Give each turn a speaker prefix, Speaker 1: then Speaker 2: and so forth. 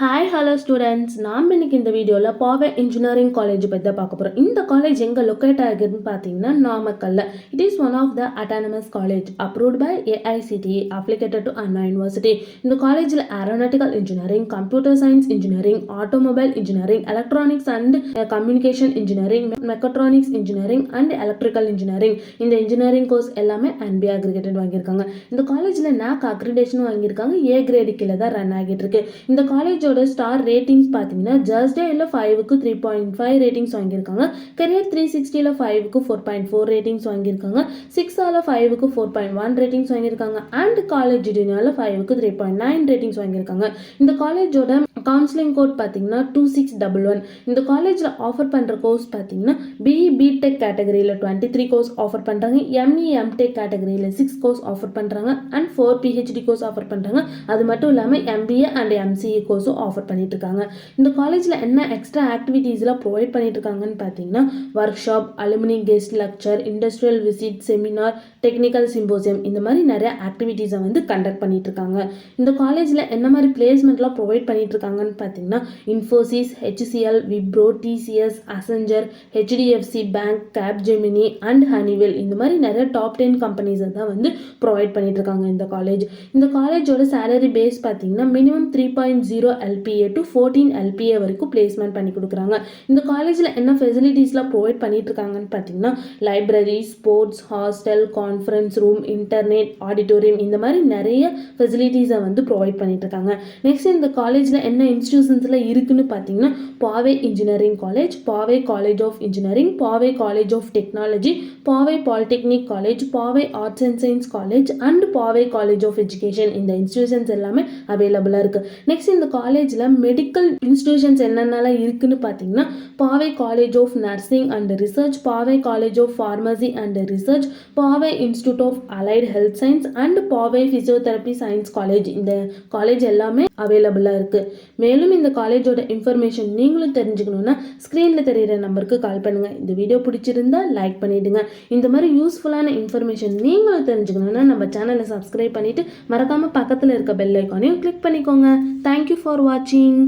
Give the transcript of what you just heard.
Speaker 1: Hi hello students, நாம் இன்னைக்கு இந்த வீடியோவில் பாவே இன்ஜினியரிங் காலேஜ் பற்றி தான் பார்க்க போகிறோம். இந்த காலேஜ் எங்கே லொக்கேட் ஆகிருக்குன்னு பார்த்தீங்கன்னா நாமக்கல்ல. It is one of the autonomous college approved by AICTE affiliated to Anna University. இந்த காலேஜில் aeronautical engineering, computer science engineering, automobile engineering, electronics and communication engineering, mechatronics engineering and electrical engineering, இந்த engineering course எல்லாமே NBA accredited வாங்கியிருக்காங்க. இந்த காலேஜில் NAC அக்ரிடேஷனும் வாங்கியிருக்காங்க. A grade கீழே தான் ரன் ஆகிட்டு இருக்கு. இந்த காலேஜ் ஸ்டார் ரேட்டிங்ஸ் பார்த்தீங்கன்னா ஜஸ்டேல 5க்கு 3.5 ரேட்டிங்ஸ் வாங்கியிருக்காங்க. கரியர் 360ல 5க்கு 4.4 ரேட்டிங்ஸ் வாங்கியிருக்காங்க. 6ஆல 5க்கு 4.1 ரேட்டிங்ஸ் வாங்கியிருக்காங்க. அண்ட் காலேஜ் டினால 5க்கு 3.9 ரேட்டிங்ஸ் வாங்கியிருக்காங்க. இந்த காலேஜோட கவுன்சிலிங் கோட் பார்த்தீங்கன்னா 2611. இந்த காலேஜில் ஆஃபர் பண்ணுற கோர்ஸ் பார்த்தீங்கன்னா BE BTech கேட்டகரியில் 23 கோர்ஸ் ஆஃபர் பண்ணுறாங்க. ME MTech கேட்டகரியில் 6 கோர்ஸ் ஆஃபர் பண்ணுறாங்க. அண்ட் 4 PhD கோர்ஸ் ஆஃபர் பண்ணுறாங்க. அது மட்டும் இல்லாமல் MBA அண்ட் MCA கோர்ஸும் ஆஃபர் பண்ணிட்டு இருக்காங்க. இந்த காலேஜில் என்ன எக்ஸ்ட்ரா ஆக்டிவிட்டீஸ்லாம் ப்ரொவைட் பண்ணிட்டு இருக்காங்கன்னு பார்த்தீங்கன்னா workshop, alumni guest lecture, industrial visit, seminar, technical symposium, இந்த மாதிரி நிறைய ஆக்டிவிட்டீஸை கண்டக்ட் பண்ணிட்டு இருக்காங்க. இந்த காலேஜில் என்ன மாதிரி பிளேஸ்மெண்ட்லாம் ப்ரொவைட் பண்ணிட்டு இருக்காங்கன்னு பார்த்தீங்கன்னா Infosys, HCL, Wipro, TCS, Accenture, HDFC bank, Capgemini and Honeywell, இந்த மாதிரி நிறைய டாப் 10 கம்பெனிஸை தான் ப்ரொவைட் பண்ணிட்டு இருக்காங்க இந்த காலேஜ். இந்த காலேஜோட சேலரி பேஸ் பார்த்தீங்கன்னா மினிமம் 3.0 LPA டு 14 LPA வரைக்கும் பிளேஸ்மெண்ட் பண்ணி கொடுக்குறாங்க. இந்த காலேஜில் என்ன ஃபெசிலிட்டிஸ்லாம் ப்ரொவைட் பண்ணிட்டு இருக்காங்கன்னு பார்த்தீங்கன்னா library, sports, hostel, conference room, internet, auditorium, இந்த மாதிரி நிறைய ஃபெசிலிட்டிஸை ப்ரொவைட் பண்ணிட்டு இருக்காங்க. நெக்ஸ்ட் இந்த காலேஜில் என்ன இன்ஸ்டிடியூஷன்ஸில் இருக்குன்னு பார்த்தீங்கன்னா Paavai Engineering College, Paavai College of Engineering, Paavai College of Technology, Paavai Polytechnic College, Paavai Arts and Science College and Paavai College of Education, இந்த இன்ஸ்டிடியூஷன்ஸ் எல்லாமே அவைலபிளாக இருக்குது. நெக்ஸ்ட் இந்த காலேஜில் மெடிக்கல் இன்ஸ்டிடியூஷன்ஸ் என்னென்னலாம் இருக்குன்னு பார்த்தீங்கன்னா Paavai College of Nursing and Research, Paavai College of Pharmacy and Research, Paavai Institute of Allied Health Science and Paavai Physiotherapy Science College, இந்த காலேஜ் எல்லாமே அவைலபிளாக இருக்குது. மேலும் இந்த காலேஜோட இன்ஃபர்மேஷன் நீங்களும் தெரிஞ்சுக்கணுன்னா ஸ்க்ரீனில் தெரிகிற நம்பருக்கு கால் பண்ணுங்கள். இந்த வீடியோ பிடிச்சிருந்தா லைக் பண்ணிவிடுங்க. இந்த மாதிரி யூஸ்ஃபுல்லான இன்ஃபர்மேஷன் நீங்களும் தெரிஞ்சுக்கணுன்னா நம்ம சேனலை சப்ஸ்கிரைப் பண்ணிவிட்டு மறக்காமல் பக்கத்தில் இருக்க பெல் ஐக்கானையும் கிளிக் பண்ணிக்கோங்க. தேங்க்யூ ஃபார் வாட்சிங்.